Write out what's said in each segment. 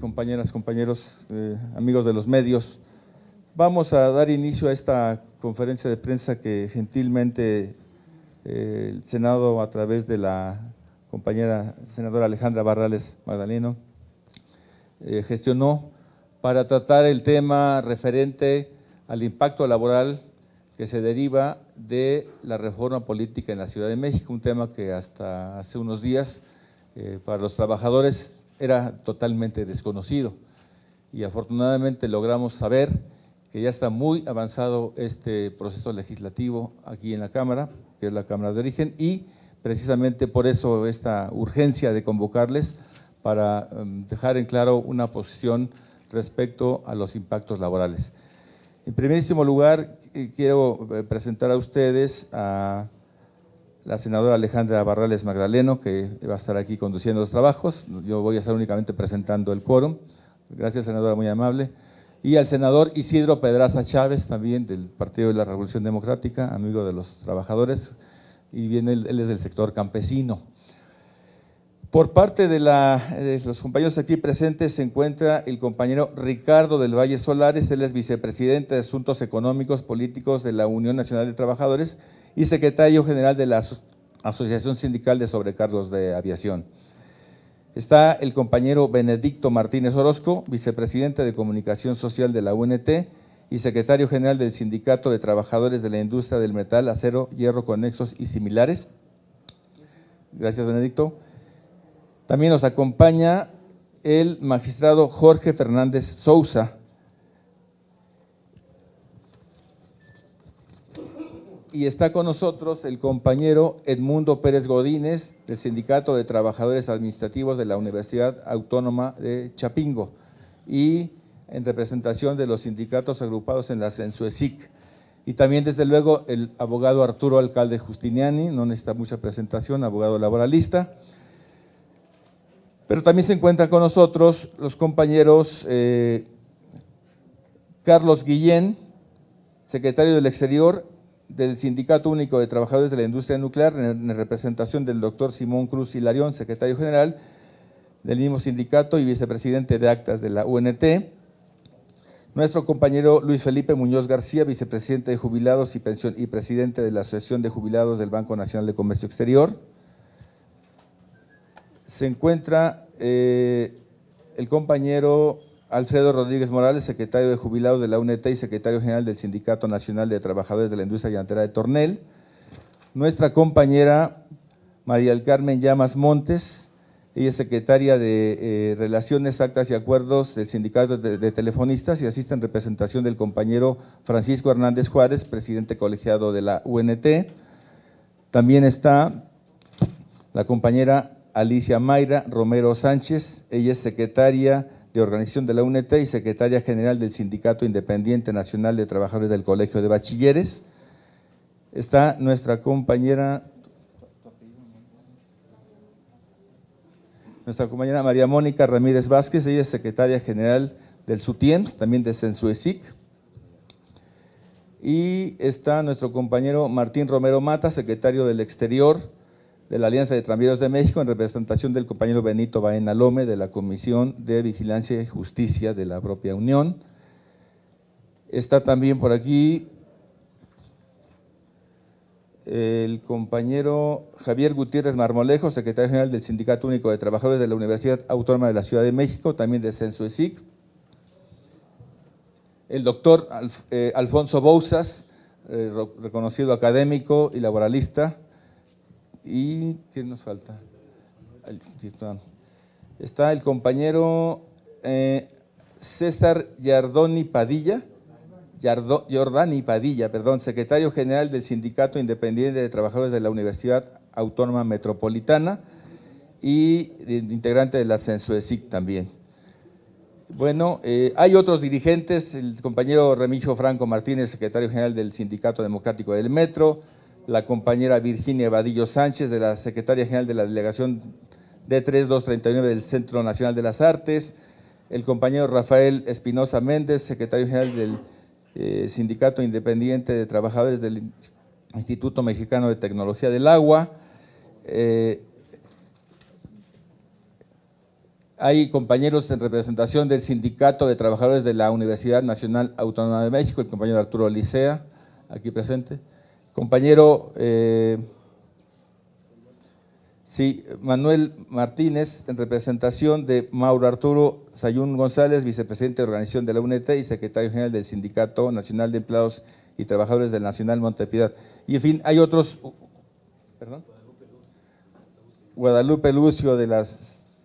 Compañeras, compañeros, amigos de los medios, vamos a dar inicio a esta conferencia de prensa que gentilmente el Senado, a través de la compañera senadora Alejandra Barrales Magdaleno, gestionó para tratar el tema referente al impacto laboral que se deriva de la reforma política en la Ciudad de México, un tema que hasta hace unos días para los trabajadores era totalmente desconocido, y afortunadamente logramos saber que ya está muy avanzado este proceso legislativo aquí en la Cámara, que es la Cámara de Origen, y precisamente por eso esta urgencia de convocarles para dejar en claro una posición respecto a los impactos laborales. En primerísimo lugar, quiero presentar a ustedes a la senadora Alejandra Barrales Magdaleno, que va a estar aquí conduciendo los trabajos. Yo voy a estar únicamente presentando el quórum. Gracias, senadora, muy amable. Y al senador Isidro Pedraza Chávez, también del Partido de la Revolución Democrática, amigo de los trabajadores, y bien él es del sector campesino. Por parte de los compañeros aquí presentes se encuentra el compañero Ricardo del Valle Solares, él es vicepresidente de Asuntos Económicos Políticos de la Unión Nacional de Trabajadores y secretario general de la Asociación Sindical de Sobrecargos de Aviación. Está el compañero Benedicto Martínez Orozco, vicepresidente de Comunicación Social de la UNT y secretario general del Sindicato de Trabajadores de la Industria del Metal, Acero, Hierro, Conexos y Similares. Gracias, Benedicto. También nos acompaña el magistrado Jorge Fernández Sousa. Y está con nosotros el compañero Edmundo Pérez Godínez, del Sindicato de Trabajadores Administrativos de la Universidad Autónoma de Chapingo, y en representación de los sindicatos agrupados en la Sensuesic. Y también, desde luego, el abogado Arturo Alcalde Justiniani, no necesita mucha presentación, abogado laboralista. Pero también se encuentran con nosotros los compañeros Carlos Guillén, secretario del Exterior del Sindicato Único de Trabajadores de la Industria Nuclear, en representación del doctor Simón Cruz Hilarión, secretario general del mismo sindicato y vicepresidente de actas de la UNT. Nuestro compañero Luis Felipe Muñoz García, vicepresidente de Jubilados y presidente de la Asociación de Jubilados del Banco Nacional de Comercio Exterior. Se encuentra el compañero Alfredo Rodríguez Morales, secretario de Jubilados de la UNT y secretario general del Sindicato Nacional de Trabajadores de la Industria Llantera de Tornel. Nuestra compañera María del Carmen Llamas Montes, ella es secretaria de Relaciones, Actas y Acuerdos del Sindicato de Telefonistas y asiste en representación del compañero Francisco Hernández Juárez, presidente colegiado de la UNT. También está la compañera Alicia Mayra Romero Sánchez, ella es secretaria de Organización de la UNT y secretaria general del Sindicato Independiente Nacional de Trabajadores del Colegio de Bachilleres. Está nuestra compañera María Mónica Ramírez Vázquez, ella es secretaria general del SUTIEMS, también de Sensuesic. Y está nuestro compañero Martín Romero Mata, secretario del Exterior de la Alianza de Tranvías de México, en representación del compañero Benito Baena Lome, de la Comisión de Vigilancia y Justicia de la propia Unión. Está también por aquí el compañero Javier Gutiérrez Marmolejo, secretario general del Sindicato Único de Trabajadores de la Universidad Autónoma de la Ciudad de México, también de Sensuesic. El doctor Alfonso Bouzas, reconocido académico y laboralista. ¿Y qué nos falta? Está el compañero César Jordani Padilla, secretario general del Sindicato Independiente de Trabajadores de la Universidad Autónoma Metropolitana y integrante de la Sensuesic también. Bueno, hay otros dirigentes, el compañero Remigio Franco Martínez, secretario general del Sindicato Democrático del Metro, la compañera Virginia Vadillo Sánchez, de la secretaria general de la delegación D3239 del Centro Nacional de las Artes, el compañero Rafael Espinosa Méndez, secretario general del Sindicato Independiente de Trabajadores del Instituto Mexicano de Tecnología del Agua, hay compañeros en representación del Sindicato de Trabajadores de la Universidad Nacional Autónoma de México, el compañero Arturo Licea, aquí presente. Compañero Manuel Martínez, en representación de Mauro Arturo Sayún González, vicepresidente de organización de la UNT y secretario general del Sindicato Nacional de Empleados y Trabajadores del Nacional Montepiedad. Y en fin, hay otros, ¿perdón? Guadalupe Lucio, de la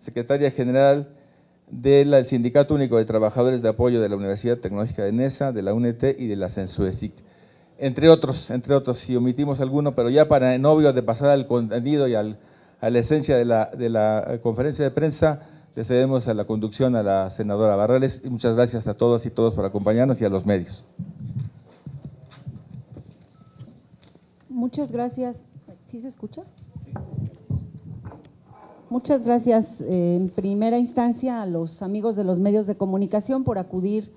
secretaria general del Sindicato Único de Trabajadores de Apoyo de la Universidad Tecnológica de Nesa, de la UNT y de la CENSUESIC. Entre otros, si omitimos alguno, pero ya para en obvio de pasar al contenido y a la esencia de la conferencia de prensa, le cedemos a la conducción a la senadora Barrales, y muchas gracias a todos y todas por acompañarnos y a los medios. Muchas gracias. ¿Sí se escucha? Muchas gracias en primera instancia a los amigos de los medios de comunicación por acudir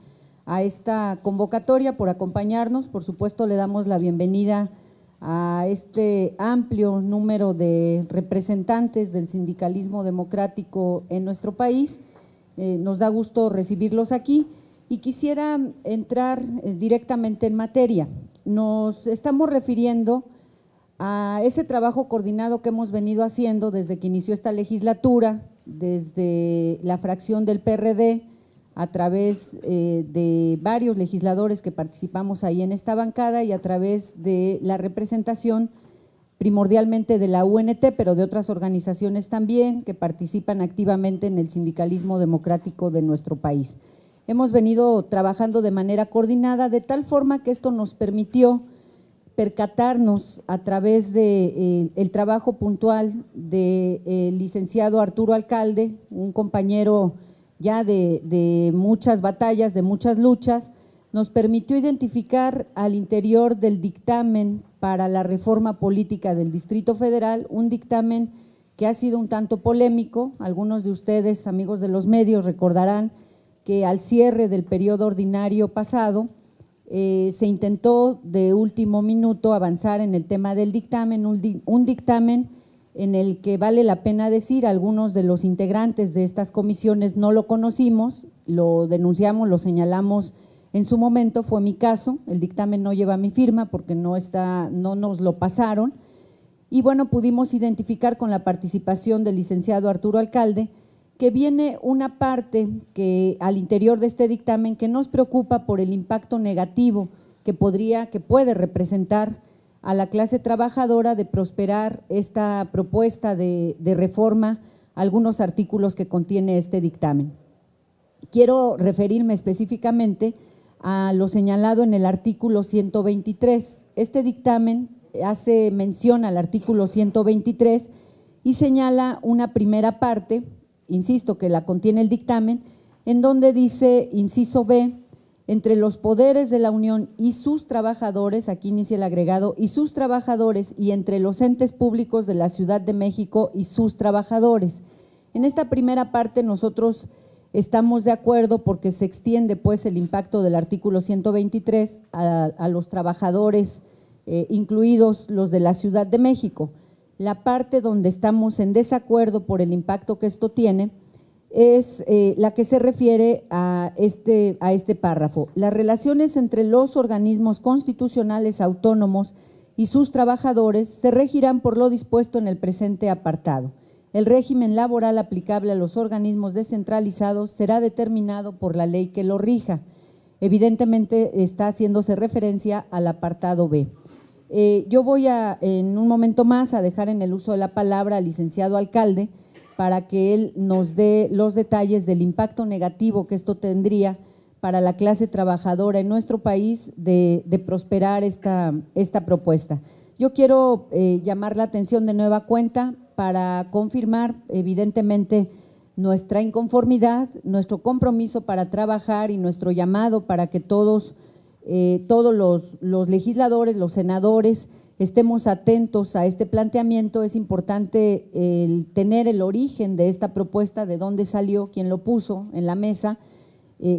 a esta convocatoria, por acompañarnos. Por supuesto, le damos la bienvenida a este amplio número de representantes del sindicalismo democrático en nuestro país. Nos da gusto recibirlos aquí y quisiera entrar directamente en materia. Nos estamos refiriendo a ese trabajo coordinado que hemos venido haciendo desde que inició esta legislatura, desde la fracción del PRD, a través de varios legisladores que participamos ahí en esta bancada y a través de la representación primordialmente de la UNT, pero de otras organizaciones también que participan activamente en el sindicalismo democrático de nuestro país. Hemos venido trabajando de manera coordinada de tal forma que esto nos permitió percatarnos a través de el trabajo puntual del licenciado Arturo Alcalde, un compañero ya de muchas batallas, de muchas luchas, nos permitió identificar al interior del dictamen para la reforma política del Distrito Federal, un dictamen que ha sido un tanto polémico. Algunos de ustedes, amigos de los medios, recordarán que al cierre del periodo ordinario pasado, se intentó de último minuto avanzar en el tema del dictamen, un dictamen en el que vale la pena decir, algunos de los integrantes de estas comisiones no lo conocimos, lo denunciamos, lo señalamos en su momento, fue mi caso, el dictamen no lleva mi firma porque no nos lo pasaron, y bueno, pudimos identificar con la participación del licenciado Arturo Alcalde que viene una parte que al interior de este dictamen que nos preocupa por el impacto negativo que puede representar a la clase trabajadora de prosperar esta propuesta de reforma, algunos artículos que contiene este dictamen. Quiero referirme específicamente a lo señalado en el artículo 123. Este dictamen hace mención al artículo 123 y señala una primera parte, insisto, que la contiene el dictamen, en donde dice, inciso B, entre los poderes de la Unión y sus trabajadores, aquí inicia el agregado, y sus trabajadores, y entre los entes públicos de la Ciudad de México y sus trabajadores. En esta primera parte nosotros estamos de acuerdo porque se extiende pues el impacto del artículo 123 a los trabajadores, incluidos los de la Ciudad de México. La parte donde estamos en desacuerdo por el impacto que esto tiene es la que se refiere a este párrafo. Las relaciones entre los organismos constitucionales autónomos y sus trabajadores se regirán por lo dispuesto en el presente apartado. El régimen laboral aplicable a los organismos descentralizados será determinado por la ley que lo rija. Evidentemente está haciéndose referencia al apartado B. Yo voy en un momento más a dejar en el uso de la palabra al licenciado Alcalde para que él nos dé los detalles del impacto negativo que esto tendría para la clase trabajadora en nuestro país de prosperar esta propuesta. Yo quiero llamar la atención de nueva cuenta para confirmar evidentemente nuestra inconformidad, nuestro compromiso para trabajar y nuestro llamado para que todos los legisladores, los senadores, estemos atentos a este planteamiento. Es importante tener el origen de esta propuesta, de dónde salió, quién lo puso en la mesa,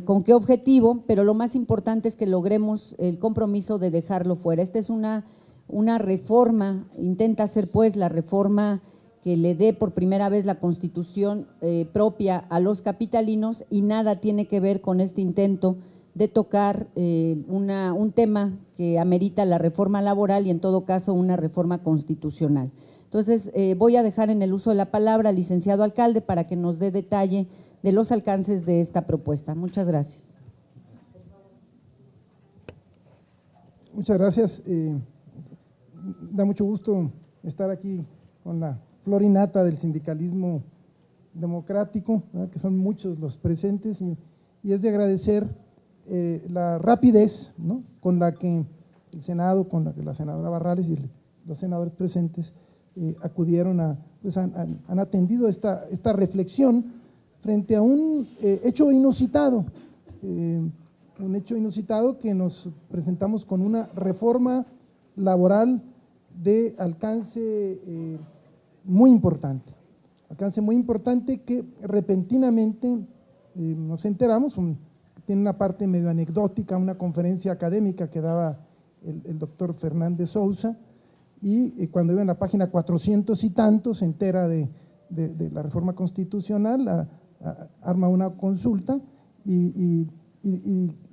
con qué objetivo, pero lo más importante es que logremos el compromiso de dejarlo fuera. Esta es una reforma, intenta ser pues la reforma que le dé por primera vez la constitución propia a los capitalinos, y nada tiene que ver con este intento de tocar un tema que amerita la reforma laboral y en todo caso una reforma constitucional. Entonces voy a dejar en el uso de la palabra al licenciado alcalde para que nos dé detalle de los alcances de esta propuesta. Muchas gracias. Muchas gracias. Da mucho gusto estar aquí con la flor y nata del sindicalismo democrático, ¿verdad?, que son muchos los presentes, y es de agradecer la rapidez, ¿no?, con la que el Senado, con la que la senadora Barrales y los senadores presentes acudieron pues han atendido esta reflexión frente a un hecho inusitado, que nos presentamos con una reforma laboral de alcance muy importante que repentinamente nos enteramos, tiene una parte medio anecdótica, una conferencia académica que daba el doctor Fernández Sousa, y cuando iba en la página 400 y tantos se entera de la reforma constitucional, arma una consulta y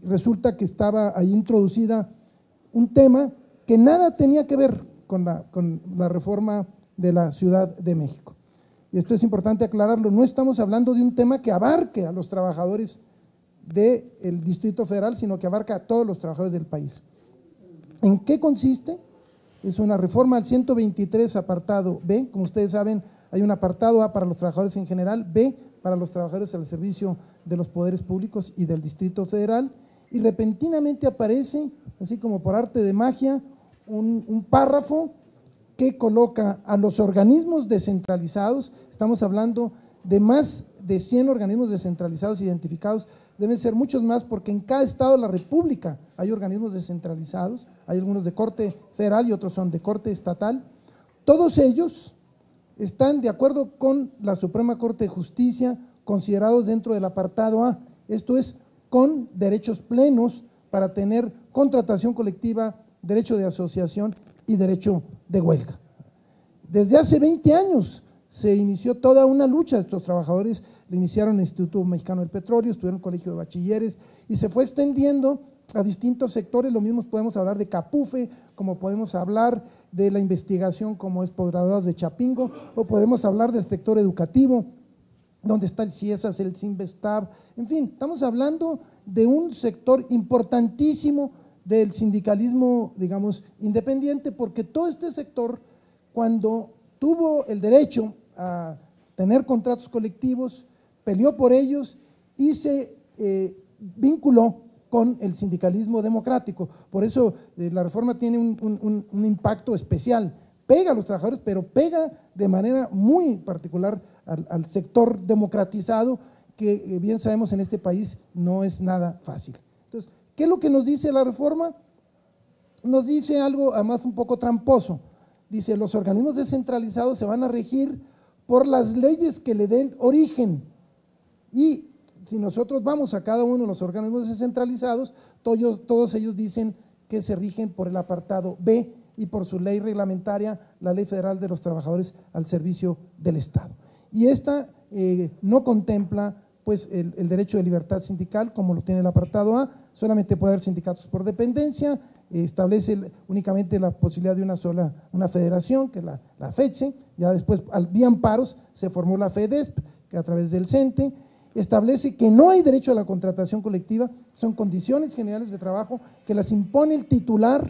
resulta que estaba ahí introducida un tema que nada tenía que ver con la reforma de la Ciudad de México. Y esto es importante aclararlo, no estamos hablando de un tema que abarque a los trabajadores del Distrito Federal, sino que abarca a todos los trabajadores del país. ¿En qué consiste? Es una reforma al 123 apartado B. Como ustedes saben, hay un apartado A para los trabajadores en general, B para los trabajadores al servicio de los poderes públicos y del Distrito Federal, y repentinamente aparece, así como por arte de magia, un párrafo que coloca a los organismos descentralizados. Estamos hablando de más de 100 organismos descentralizados identificados, deben ser muchos más porque en cada estado de la República hay organismos descentralizados, hay algunos de corte federal y otros son de corte estatal. Todos ellos están de acuerdo con la Suprema Corte de Justicia, considerados dentro del apartado A, esto es, con derechos plenos para tener contratación colectiva, derecho de asociación y derecho de huelga. Desde hace 20 años se inició toda una lucha. Estos trabajadores le iniciaron el Instituto Mexicano del Petróleo, estuvieron en el Colegio de Bachilleres y se fue extendiendo a distintos sectores. Lo mismo podemos hablar de Capufe, como podemos hablar de la investigación como es posgraduados de Chapingo, o podemos hablar del sector educativo, donde está el CIESAS, el Sinvestab, en fin, estamos hablando de un sector importantísimo del sindicalismo, digamos, independiente, porque todo este sector, cuando tuvo el derecho a tener contratos colectivos, peleó por ellos y se vinculó con el sindicalismo democrático. Por eso la reforma tiene un impacto especial, pega a los trabajadores, pero pega de manera muy particular al sector democratizado, que bien sabemos en este país no es nada fácil. Entonces, ¿qué es lo que nos dice la reforma? Nos dice algo además un poco tramposo. Dice, los organismos descentralizados se van a regir por las leyes que le den origen, y si nosotros vamos a cada uno de los organismos descentralizados, todos ellos dicen que se rigen por el apartado B y por su ley reglamentaria, la Ley Federal de los Trabajadores al Servicio del Estado. Y esta no contempla pues el derecho de libertad sindical como lo tiene el apartado A, solamente puede haber sindicatos por dependencia, establece únicamente la posibilidad de una federación, que es la FECHE, ya después vía amparos se formó la FEDESP, que a través del CENTE, establece que no hay derecho a la contratación colectiva, son condiciones generales de trabajo que las impone el titular,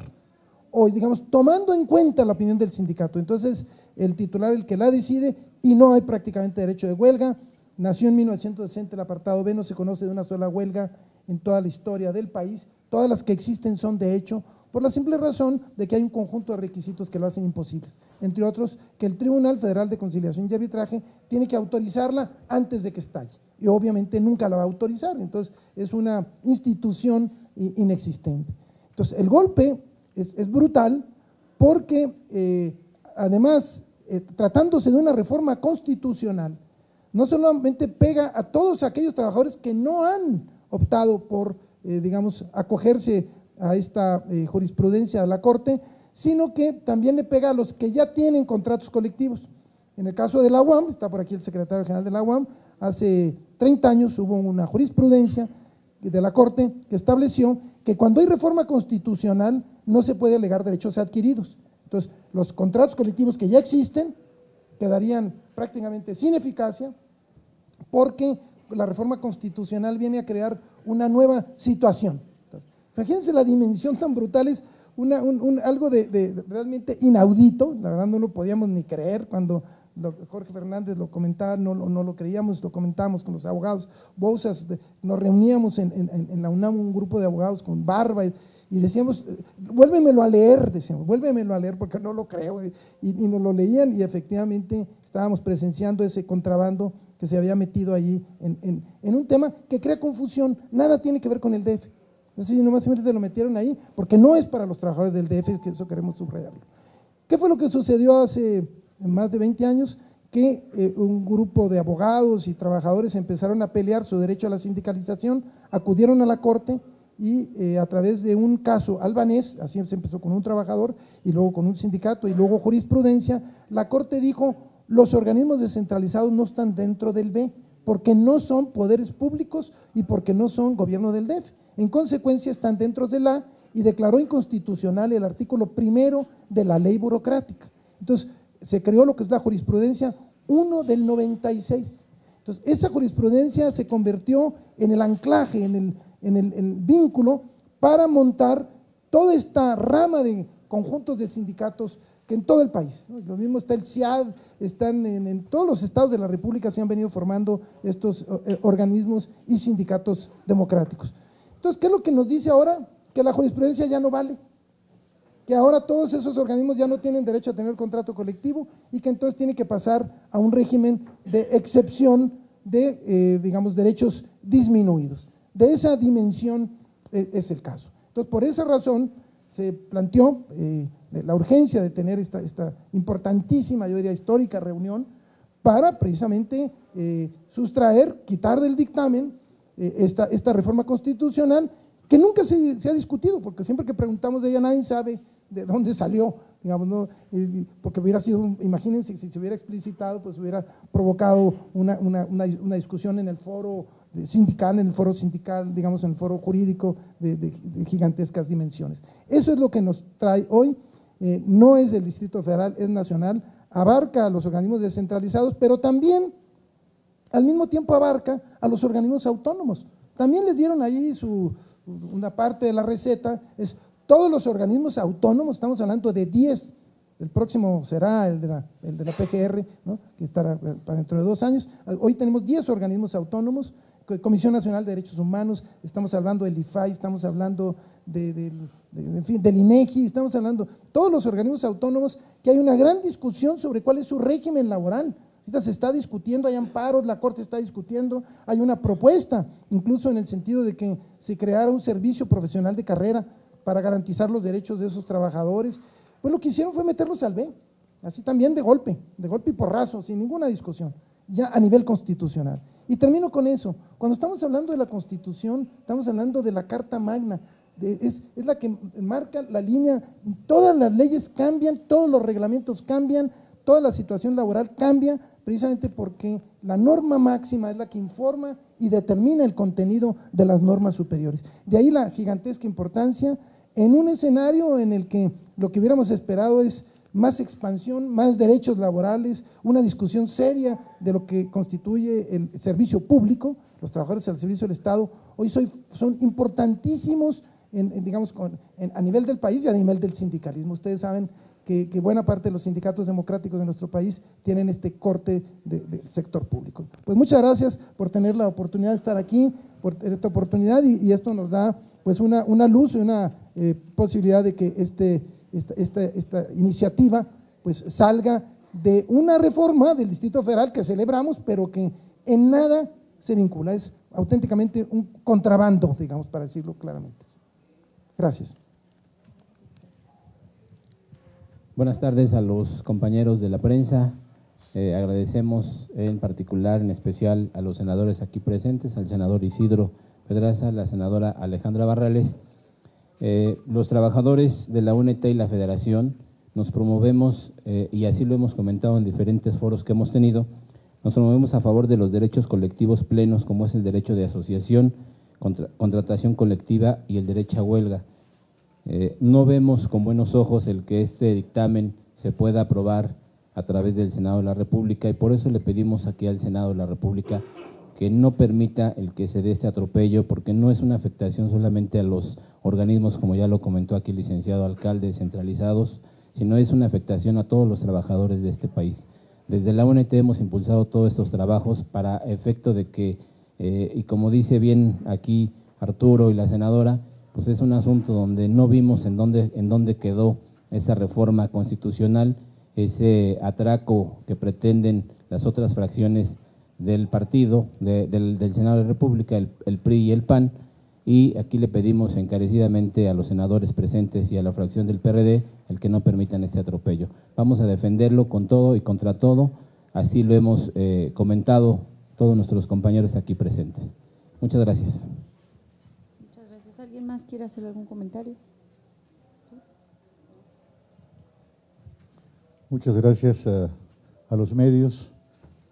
o digamos, tomando en cuenta la opinión del sindicato. Entonces, el titular es el que la decide y no hay prácticamente derecho de huelga. Nació en 1960 el apartado B, no se conoce de una sola huelga en toda la historia del país, todas las que existen son de hecho, por la simple razón de que hay un conjunto de requisitos que lo hacen imposibles, entre otros que el Tribunal Federal de Conciliación y Arbitraje tiene que autorizarla antes de que estalle, y obviamente nunca la va a autorizar, entonces es una institución inexistente. Entonces el golpe es brutal porque además tratándose de una reforma constitucional, no solamente pega a todos aquellos trabajadores que no han optado por, digamos, acogerse a esta jurisprudencia de la Corte, sino que también le pega a los que ya tienen contratos colectivos. En el caso de la UAM, está por aquí el secretario general de la UAM, hace 30 años hubo una jurisprudencia de la Corte que estableció que cuando hay reforma constitucional no se puede alegar derechos adquiridos. Entonces, los contratos colectivos que ya existen quedarían prácticamente sin eficacia porque la reforma constitucional viene a crear una nueva situación. Entonces, fíjense la dimensión tan brutal, es algo de realmente inaudito, la verdad no lo podíamos ni creer cuando Jorge Fernández lo comentaba, no lo creíamos, lo comentábamos con los abogados, Bouzas, nos reuníamos en la UNAM, un grupo de abogados con barba, y decíamos, vuélvemelo a leer, decíamos, vuélvemelo a leer porque no lo creo, y nos lo leían y efectivamente estábamos presenciando ese contrabando que se había metido allí en un tema que crea confusión, nada tiene que ver con el DF, es decir, nomás simplemente lo metieron ahí porque no es para los trabajadores del DF, que eso queremos subrayarlo. ¿Qué fue lo que sucedió hace más de 20 años? Que un grupo de abogados y trabajadores empezaron a pelear su derecho a la sindicalización, acudieron a la Corte y a través de un caso albanés, así se empezó con un trabajador y luego con un sindicato y luego jurisprudencia, la Corte dijo, los organismos descentralizados no están dentro del B, porque no son poderes públicos y porque no son gobierno del DF. En consecuencia están dentro del A y declaró inconstitucional el artículo 1 de la ley burocrática. Entonces, se creó lo que es la jurisprudencia 1 del 96. Entonces, esa jurisprudencia se convirtió en el anclaje, en el vínculo para montar toda esta rama de conjuntos de sindicatos que en todo el país, ¿no? Lo mismo está el CIAD, están en todos los estados de la República se han venido formando estos organismos y sindicatos democráticos. Entonces, ¿qué es lo que nos dice ahora? Que la jurisprudencia ya no vale, que ahora todos esos organismos ya no tienen derecho a tener contrato colectivo y que entonces tiene que pasar a un régimen de excepción de, digamos, derechos disminuidos. De esa dimensión es el caso. Entonces, por esa razón se planteó la urgencia de tener esta importantísima, yo diría histórica reunión para precisamente sustraer, quitar del dictamen esta reforma constitucional que nunca se ha discutido, porque siempre que preguntamos de ella nadie sabe de dónde salió, digamos, ¿no? Porque hubiera sido, imagínense, si se hubiera explicitado, pues hubiera provocado una discusión en el foro sindical, digamos, en el foro jurídico de gigantescas dimensiones. Eso es lo que nos trae hoy, no es del Distrito Federal, es nacional, abarca a los organismos descentralizados, pero también al mismo tiempo abarca a los organismos autónomos. También les dieron ahí una parte de la receta, es todos los organismos autónomos, estamos hablando de 10, el próximo será el de la PGR, ¿no? Que estará para dentro de 2 años. Hoy tenemos 10 organismos autónomos, Comisión Nacional de Derechos Humanos, estamos hablando del IFAI, estamos hablando en fin, del INEGI, estamos hablando todos los organismos autónomos, que hay una gran discusión sobre cuál es su régimen laboral. Ahorita se está discutiendo, hay amparos, la Corte está discutiendo, hay una propuesta, incluso en el sentido de que se creara un servicio profesional de carrera para garantizar los derechos de esos trabajadores. Pues lo que hicieron fue meterlos al B, así también de golpe y porrazo, sin ninguna discusión, ya a nivel constitucional. Y termino con eso, cuando estamos hablando de la Constitución, estamos hablando de la Carta Magna, es la que marca la línea, todas las leyes cambian, todos los reglamentos cambian, toda la situación laboral cambia, precisamente porque la norma máxima es la que informa y determina el contenido de las normas superiores. De ahí la gigantesca importancia en un escenario en el que lo que hubiéramos esperado es más expansión, más derechos laborales, una discusión seria de lo que constituye el servicio público, los trabajadores al servicio del Estado, hoy son importantísimos digamos, a nivel del país y a nivel del sindicalismo. Ustedes saben que buena parte de los sindicatos democráticos de nuestro país tienen este corte del sector público. Pues muchas gracias por tener la oportunidad de estar aquí, por esta oportunidad y esto nos da pues una luz y una posibilidad de que esta iniciativa pues salga de una reforma del Distrito Federal que celebramos, pero que en nada se vincula, es auténticamente un contrabando, digamos, para decirlo claramente. Gracias. Buenas tardes a los compañeros de la prensa. Agradecemos en particular, en especial, a los senadores aquí presentes, al senador Isidro Pedraza, la senadora Alejandra Barrales. Los trabajadores de la UNT y la Federación nos promovemos, y así lo hemos comentado en diferentes foros que hemos tenido, nos promovemos a favor de los derechos colectivos plenos, como es el derecho de asociación, contratación colectiva y el derecho a huelga. No vemos con buenos ojos el que este dictamen se pueda aprobar a través del Senado de la República, y por eso le pedimos aquí al Senado de la República que no permita el que se dé este atropello, porque no es una afectación solamente a los organismos, como ya lo comentó aquí el licenciado alcalde, descentralizados, sino es una afectación a todos los trabajadores de este país. Desde la UNT hemos impulsado todos estos trabajos para efecto de que, y como dice bien aquí Arturo y la senadora, pues es un asunto donde no vimos en dónde quedó esa reforma constitucional, ese atraco que pretenden las otras fracciones del partido, del Senado de la República, el PRI y el PAN, y aquí le pedimos encarecidamente a los senadores presentes y a la fracción del PRD el que no permitan este atropello. Vamos a defenderlo con todo y contra todo, así lo hemos comentado todos nuestros compañeros aquí presentes. Muchas gracias. Muchas gracias. ¿Alguien más quiere hacer algún comentario? Muchas gracias a los medios,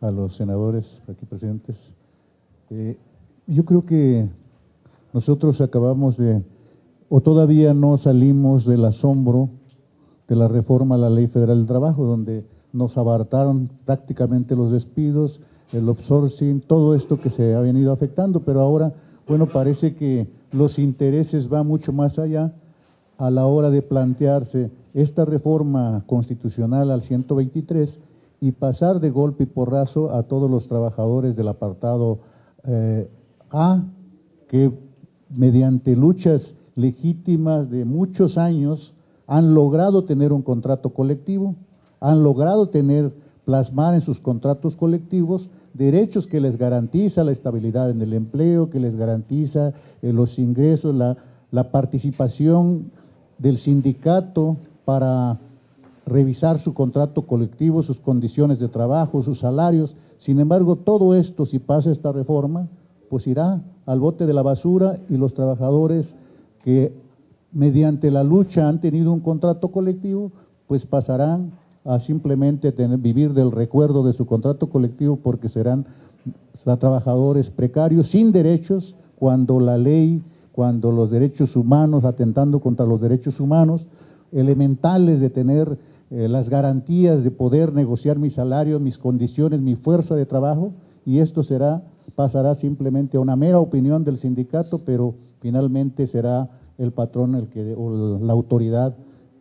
a los senadores aquí presentes. Yo creo que nosotros acabamos o todavía no salimos del asombro de la reforma a la Ley Federal del Trabajo, donde nos abarataron prácticamente los despidos, el outsourcing, todo esto que se ha venido afectando, pero ahora, bueno, parece que los intereses van mucho más allá a la hora de plantearse esta reforma constitucional al 123 y pasar de golpe y porrazo a todos los trabajadores del apartado A, que mediante luchas legítimas de muchos años han logrado tener un contrato colectivo, han logrado plasmar en sus contratos colectivos derechos que les garantiza la estabilidad en el empleo, que les garantiza los ingresos, la participación del sindicato para revisar su contrato colectivo, sus condiciones de trabajo, sus salarios. Sin embargo, todo esto, si pasa esta reforma, pues irá al bote de la basura, y los trabajadores que mediante la lucha han tenido un contrato colectivo, pues pasarán a simplemente vivir del recuerdo de su contrato colectivo, porque serán trabajadores precarios sin derechos, cuando la ley, cuando los derechos humanos, atentando contra los derechos humanos elementales de tener las garantías de poder negociar mi salario, mis condiciones, mi fuerza de trabajo, y esto pasará simplemente a una mera opinión del sindicato, pero finalmente será el patrón o la autoridad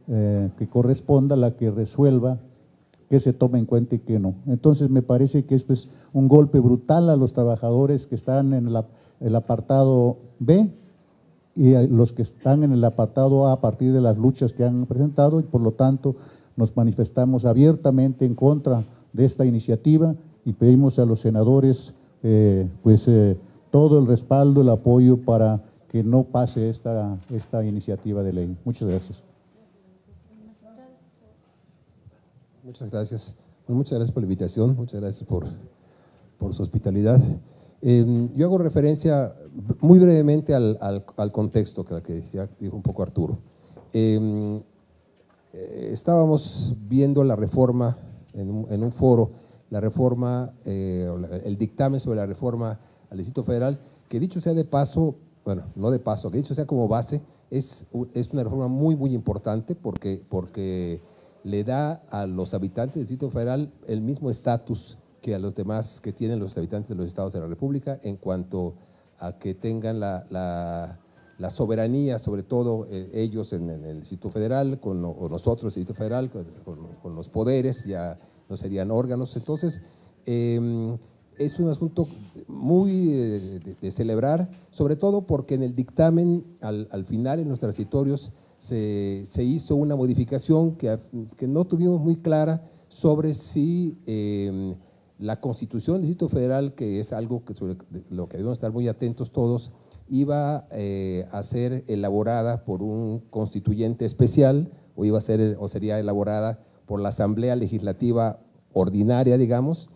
que corresponda la que resuelva qué se toma en cuenta y qué no. Entonces me parece que esto es un golpe brutal a los trabajadores que están en el apartado B y a los que están en el apartado A partir de las luchas que han presentado, y por lo tanto nos manifestamos abiertamente en contra de esta iniciativa y pedimos a los senadores todo el respaldo, el apoyo para que no pase esta iniciativa de ley. Muchas gracias. Muchas gracias. Bueno, muchas gracias por la invitación, muchas gracias por su hospitalidad. Yo hago referencia muy brevemente al contexto que ya dijo un poco Arturo. Estábamos viendo la reforma en un foro, la reforma, el dictamen sobre la reforma al Distrito Federal, que dicho sea de paso, bueno, no de paso, que dicho sea como base, es una reforma muy, muy importante porque le da a los habitantes del Distrito Federal el mismo estatus que a los demás que tienen los habitantes de los estados de la República, en cuanto a que tengan la soberanía, sobre todo ellos en el Distrito Federal, o nosotros, el Distrito Federal, con los poderes, ya no serían órganos. Entonces, es un asunto muy de celebrar, sobre todo porque en el dictamen, al final, en los transitorios, se hizo una modificación que no tuvimos muy clara sobre si la Constitución del Distrito Federal, que es algo sobre lo que debemos estar muy atentos todos, iba a ser elaborada por un constituyente especial o sería elaborada por la Asamblea Legislativa Ordinaria, digamos.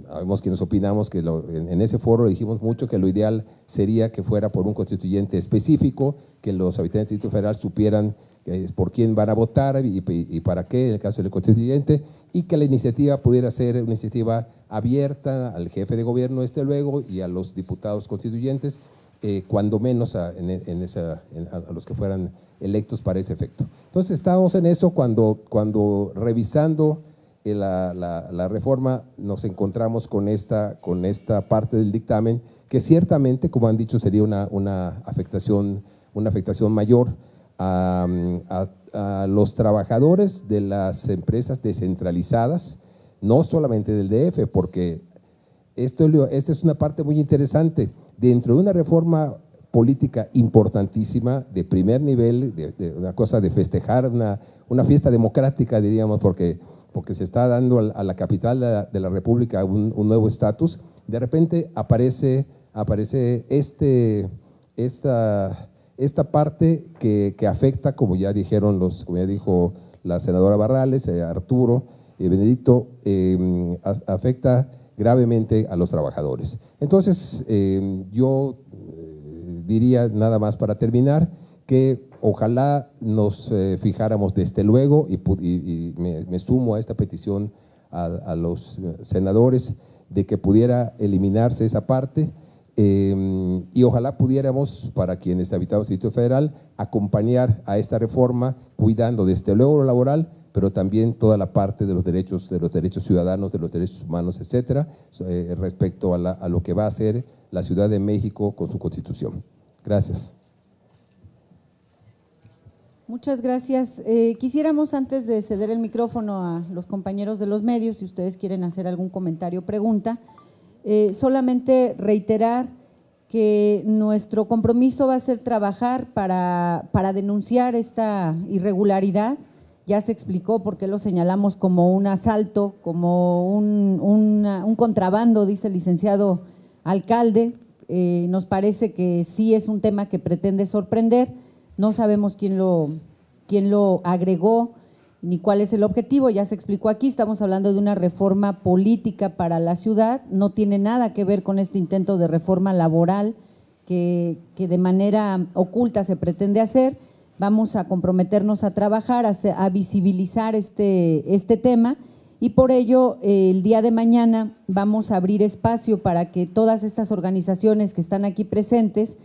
Habemos quienes opinamos que en ese foro dijimos mucho que lo ideal sería que fuera por un constituyente específico, que los habitantes del Distrito Federal supieran es por quién van a votar y para qué en el caso del constituyente, y que la iniciativa pudiera ser una iniciativa abierta al jefe de gobierno luego y a los diputados constituyentes, cuando menos a los que fueran electos para ese efecto. Entonces estábamos en eso cuando revisando la reforma nos encontramos con esta parte del dictamen que ciertamente, como han dicho, sería una afectación mayor a los trabajadores de las empresas descentralizadas, no solamente del DF, porque esta es una parte muy interesante. Dentro de una reforma política importantísima, de primer nivel, de una cosa de festejar, una fiesta democrática, diríamos, porque se está dando a la capital de la República un nuevo estatus, de repente aparece esta parte que afecta, como ya dijo la senadora Barrales, Arturo, Benedicto, afecta gravemente a los trabajadores. Entonces, yo diría nada más para terminar que ojalá nos fijáramos desde luego y me sumo a esta petición a los senadores de que pudiera eliminarse esa parte y ojalá pudiéramos, para quienes habitamos el Distrito Federal, acompañar a esta reforma cuidando desde luego lo laboral, pero también toda la parte de los derechos ciudadanos, de los derechos humanos, etcétera, respecto a lo que va a hacer la Ciudad de México con su Constitución. Gracias. Muchas gracias. Quisiéramos, antes de ceder el micrófono a los compañeros de los medios, si ustedes quieren hacer algún comentario o pregunta, solamente reiterar que nuestro compromiso va a ser trabajar para denunciar esta irregularidad. Ya se explicó por qué lo señalamos como un asalto, como un contrabando, dice el licenciado alcalde. Nos parece que sí es un tema que pretende sorprender. No sabemos quién lo agregó ni cuál es el objetivo, ya se explicó aquí, estamos hablando de una reforma política para la ciudad, no tiene nada que ver con este intento de reforma laboral que de manera oculta se pretende hacer. Vamos a comprometernos a trabajar, a visibilizar este tema y por ello el día de mañana vamos a abrir espacio para que todas estas organizaciones que están aquí presentes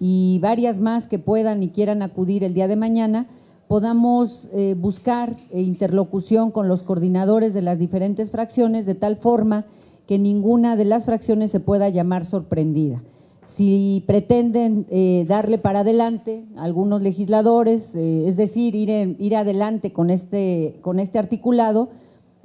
y varias más que puedan y quieran acudir el día de mañana, podamos buscar interlocución con los coordinadores de las diferentes fracciones de tal forma que ninguna de las fracciones se pueda llamar sorprendida. Si pretenden darle para adelante algunos legisladores, es decir, ir adelante con este articulado,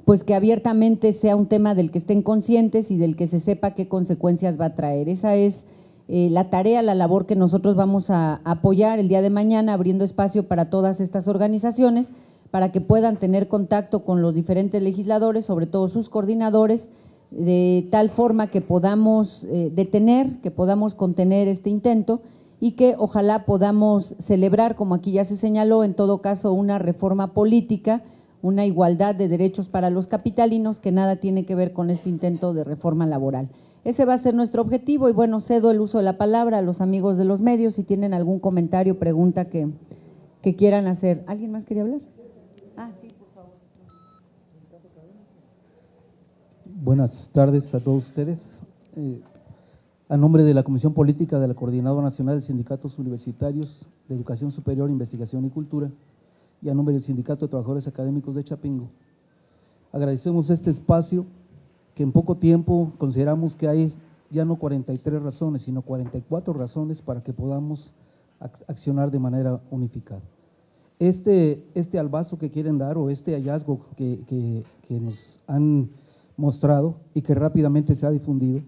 pues que abiertamente sea un tema del que estén conscientes y del que se sepa qué consecuencias va a traer. Esa es la tarea, la labor que nosotros vamos a apoyar el día de mañana, abriendo espacio para todas estas organizaciones, para que puedan tener contacto con los diferentes legisladores, sobre todo sus coordinadores, de tal forma que podamos detener, que podamos contener este intento y que ojalá podamos celebrar, como aquí ya se señaló, en todo caso una reforma política, una igualdad de derechos para los capitalinos que nada tiene que ver con este intento de reforma laboral. Ese va a ser nuestro objetivo y bueno, cedo el uso de la palabra a los amigos de los medios si tienen algún comentario o pregunta que quieran hacer. ¿Alguien más quería hablar? Sí, por favor. Buenas tardes a todos ustedes. A nombre de la Comisión Política de la Coordinadora Nacional de Sindicatos Universitarios de Educación Superior, Investigación y Cultura y a nombre del Sindicato de Trabajadores Académicos de Chapingo, agradecemos este espacio que en poco tiempo consideramos que hay ya no 43 razones, sino 44 razones para que podamos accionar de manera unificada. Este albazo que quieren dar o este hallazgo que nos han mostrado y que rápidamente se ha difundido,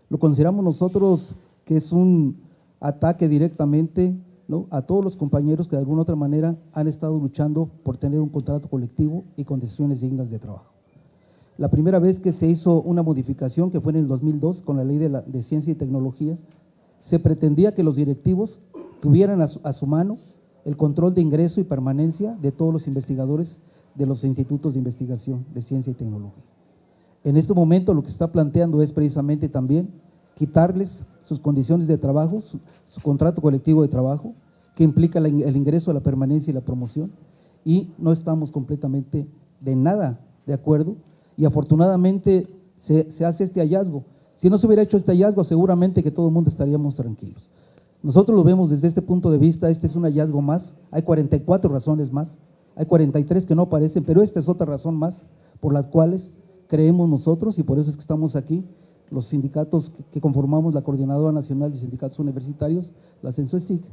lo consideramos nosotros que es un ataque directamente, ¿no?, a todos los compañeros que de alguna otra manera han estado luchando por tener un contrato colectivo y condiciones dignas de trabajo. La primera vez que se hizo una modificación, que fue en el 2002 con la Ley de Ciencia y Tecnología, se pretendía que los directivos tuvieran a su mano el control de ingreso y permanencia de todos los investigadores de los institutos de investigación de ciencia y tecnología. En este momento lo que está planteando es precisamente también quitarles sus condiciones de trabajo, su contrato colectivo de trabajo, que implica el ingreso, la permanencia y la promoción, y no estamos completamente de nada de acuerdo, y afortunadamente se hace este hallazgo. Si no se hubiera hecho este hallazgo, seguramente que todo el mundo estaríamos tranquilos. Nosotros lo vemos desde este punto de vista. Este es un hallazgo más, hay 44 razones más, hay 43 que no aparecen, pero esta es otra razón más por las cuales creemos nosotros, y por eso es que estamos aquí, los sindicatos que conformamos la Coordinadora Nacional de Sindicatos Universitarios, la CENSUESIC,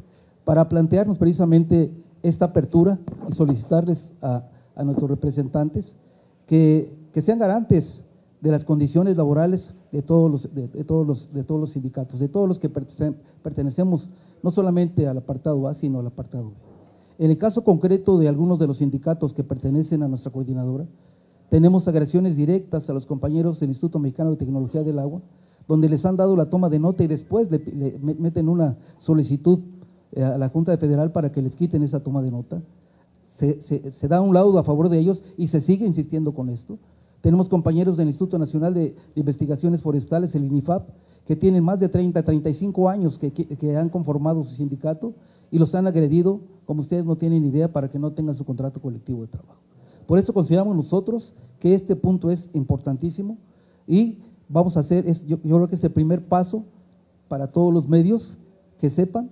para plantearnos precisamente esta apertura y solicitarles a nuestros representantes que sean garantes de las condiciones laborales de todos los sindicatos, de todos los que pertenecemos no solamente al apartado A, sino al apartado B. En el caso concreto de algunos de los sindicatos que pertenecen a nuestra coordinadora, tenemos agresiones directas a los compañeros del Instituto Mexicano de Tecnología del Agua, donde les han dado la toma de nota y después le meten una solicitud a la Junta Federal para que les quiten esa toma de nota. Se da un laudo a favor de ellos y se sigue insistiendo con esto. Tenemos compañeros del Instituto Nacional de Investigaciones Forestales, el INIFAP, que tienen más de 30, 35 años que han conformado su sindicato y los han agredido, como ustedes no tienen idea, para que no tengan su contrato colectivo de trabajo. Por eso consideramos nosotros que este punto es importantísimo y vamos a hacer, yo creo que es el primer paso para todos los medios que sepan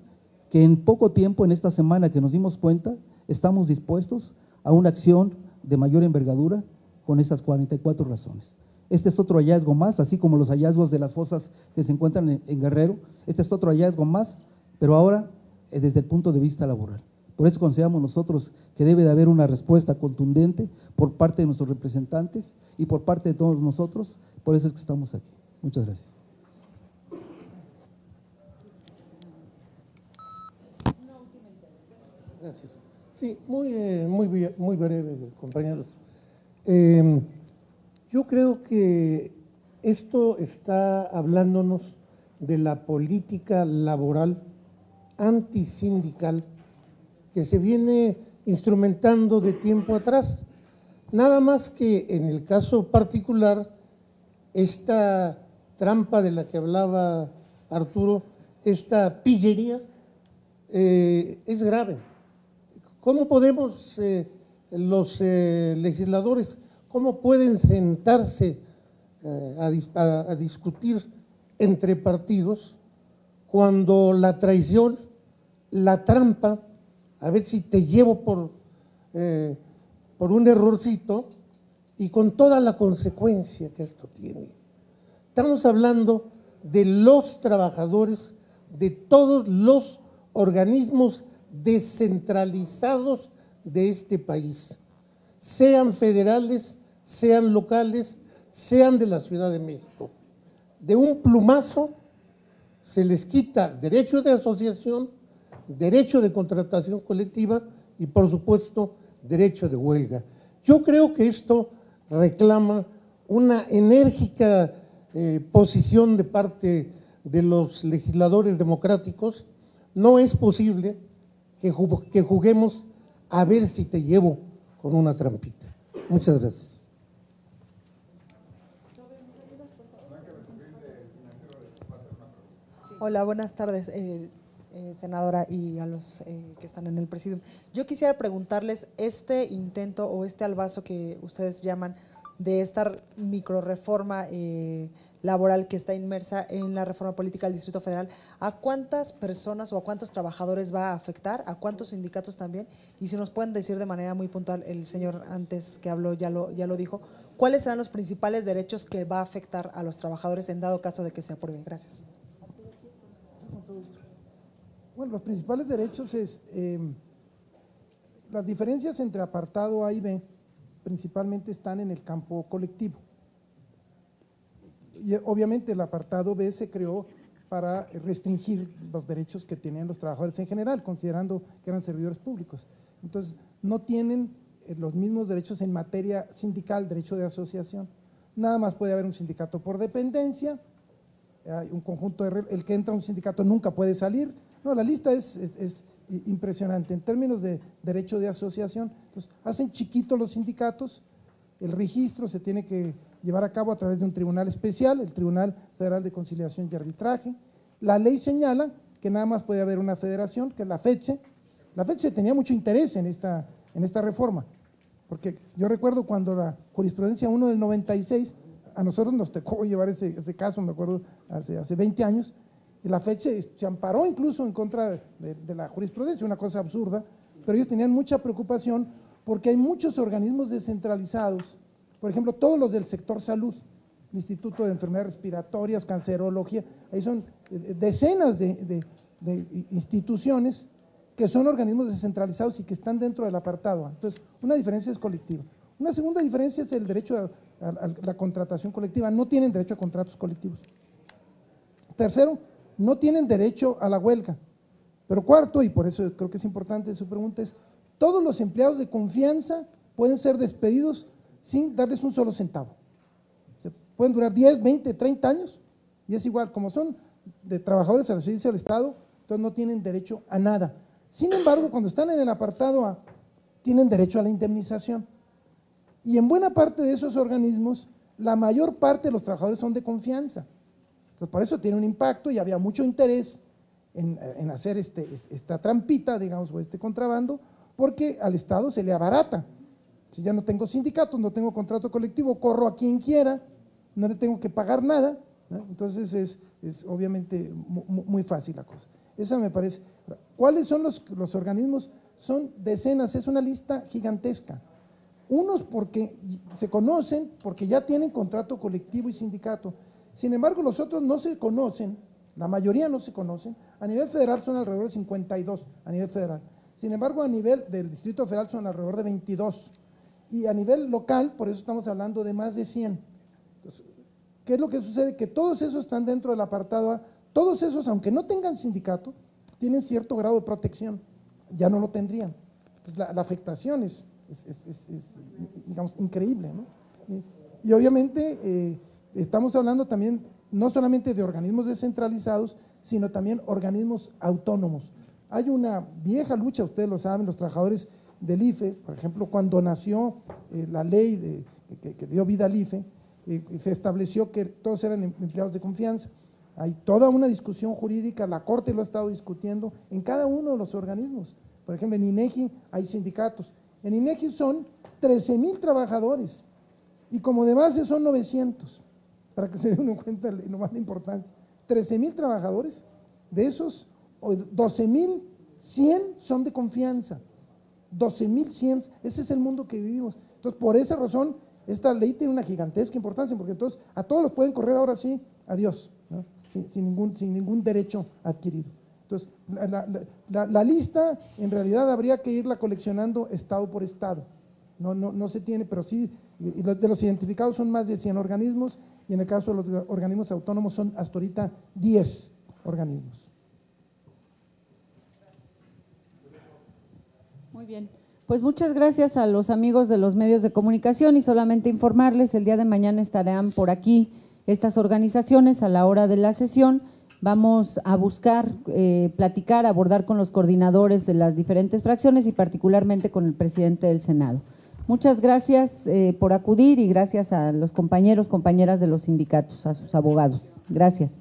que en poco tiempo, en esta semana que nos dimos cuenta, estamos dispuestos a una acción de mayor envergadura con esas 44 razones. Este es otro hallazgo más, así como los hallazgos de las fosas que se encuentran en Guerrero. Este es otro hallazgo más, pero ahora desde el punto de vista laboral. Por eso consideramos nosotros que debe de haber una respuesta contundente por parte de nuestros representantes y por parte de todos nosotros. Por eso es que estamos aquí. Muchas gracias. Gracias. Sí, muy breve, compañeros. Yo creo que esto está hablándonos de la política laboral antisindical que se viene instrumentando de tiempo atrás. Nada más que en el caso particular, esta trampa de la que hablaba Arturo, esta pillería, es grave. ¿Cómo podemos los legisladores, cómo pueden sentarse a discutir entre partidos cuando la traición, la trampa, a ver si te llevo por un errorcito y con toda la consecuencia que esto tiene? Estamos hablando de los trabajadores de todos los organismos descentralizados de este país, sean federales, sean locales, sean de la Ciudad de México. De un plumazo se les quita derecho de asociación, derecho de contratación colectiva y, por supuesto, derecho de huelga. Yo creo que esto reclama una enérgica posición de parte de los legisladores democráticos. No es posible que juguemos a ver si te llevo con una trampita. Muchas gracias. Hola, buenas tardes, senadora, y a los que están en el presidium. Yo quisiera preguntarles, este intento o este albazo que ustedes llaman de esta microreforma laboral que está inmersa en la reforma política del Distrito Federal, ¿a cuántas personas o a cuántos trabajadores va a afectar? ¿A cuántos sindicatos también? Y si nos pueden decir de manera muy puntual, el señor antes que habló ya lo dijo, ¿cuáles serán los principales derechos que va a afectar a los trabajadores en dado caso de que se apruebe? Gracias. Bueno, los principales derechos es las diferencias entre apartado A y B principalmente están en el campo colectivo. Y obviamente el apartado B se creó para restringir los derechos que tenían los trabajadores en general, considerando que eran servidores públicos. Entonces, no tienen los mismos derechos en materia sindical, derecho de asociación. Nada más puede haber un sindicato por dependencia, hay un conjunto el que entra a un sindicato nunca puede salir. No, la lista es impresionante en términos de derecho de asociación. Entonces, hacen chiquitos los sindicatos, el registro se tiene que llevar a cabo a través de un tribunal especial, el Tribunal Federal de Conciliación y Arbitraje. La ley señala que nada más puede haber una federación, que es la FECHE, La FECHE tenía mucho interés en esta reforma, porque yo recuerdo cuando la jurisprudencia 1 del 96, a nosotros nos tocó llevar ese caso, me acuerdo, hace 20 años, y la FECHE se amparó incluso en contra de la jurisprudencia, una cosa absurda, pero ellos tenían mucha preocupación porque hay muchos organismos descentralizados, por ejemplo, todos los del sector salud, el Instituto de Enfermedades Respiratorias, Cancerología, ahí son decenas de instituciones que son organismos descentralizados y que están dentro del apartado A. Entonces, una diferencia es colectiva. Una segunda diferencia es el derecho a la contratación colectiva. No tienen derecho a contratos colectivos. Tercero, no tienen derecho a la huelga. Pero cuarto, y por eso creo que es importante su pregunta, es todos los empleados de confianza pueden ser despedidos sin darles un solo centavo. O sea, pueden durar 10, 20, 30 años y es igual, como son de trabajadores al servicio del Estado, entonces no tienen derecho a nada. Sin embargo, cuando están en el apartado A, tienen derecho a la indemnización. Y en buena parte de esos organismos, la mayor parte de los trabajadores son de confianza. Entonces, por eso tiene un impacto y había mucho interés en hacer esta trampita, digamos, o este contrabando, porque al Estado se le abarata. Si ya no tengo sindicatos, no tengo contrato colectivo, corro a quien quiera, no le tengo que pagar nada, ¿no? Entonces es obviamente muy fácil la cosa. Esa me parece. ¿Cuáles son los organismos? Son decenas, es una lista gigantesca. Unos porque se conocen, porque ya tienen contrato colectivo y sindicato. Sin embargo, los otros no se conocen, la mayoría no se conocen. A nivel federal son alrededor de 52, a nivel federal. Sin embargo, a nivel del Distrito Federal son alrededor de 22. Y a nivel local, por eso estamos hablando de más de 100. Entonces, ¿qué es lo que sucede? Que todos esos están dentro del apartado A. Todos esos, aunque no tengan sindicato, tienen cierto grado de protección. Ya no lo tendrían. Entonces, la afectación es digamos, increíble, ¿no? Y obviamente estamos hablando también no solamente de organismos descentralizados, sino también organismos autónomos. Hay una vieja lucha, ustedes lo saben, los trabajadores del IFE, por ejemplo, cuando nació la ley que dio vida al IFE, se estableció que todos eran empleados de confianza. Hay toda una discusión jurídica, la Corte lo ha estado discutiendo en cada uno de los organismos. Por ejemplo, en INEGI hay sindicatos. En INEGI son 13,000 trabajadores y como de base son 900, para que se den cuenta lo más de importancia. 13,000 trabajadores, de esos 12,100 son de confianza. 12,100, ese es el mundo que vivimos. Entonces, por esa razón, esta ley tiene una gigantesca importancia, porque entonces a todos los pueden correr ahora sí, adiós, ¿no? sin ningún derecho adquirido. Entonces, la lista en realidad habría que irla coleccionando estado por estado. No se tiene, pero sí, de los identificados son más de 100 organismos y en el caso de los organismos autónomos son hasta ahorita 10 organismos. Muy bien, pues muchas gracias a los amigos de los medios de comunicación y solamente informarles, el día de mañana estarán por aquí estas organizaciones a la hora de la sesión. Vamos a buscar platicar, abordar con los coordinadores de las diferentes fracciones y particularmente con el presidente del Senado. Muchas gracias por acudir y gracias a los compañeros, compañeras de los sindicatos, a sus abogados. Gracias.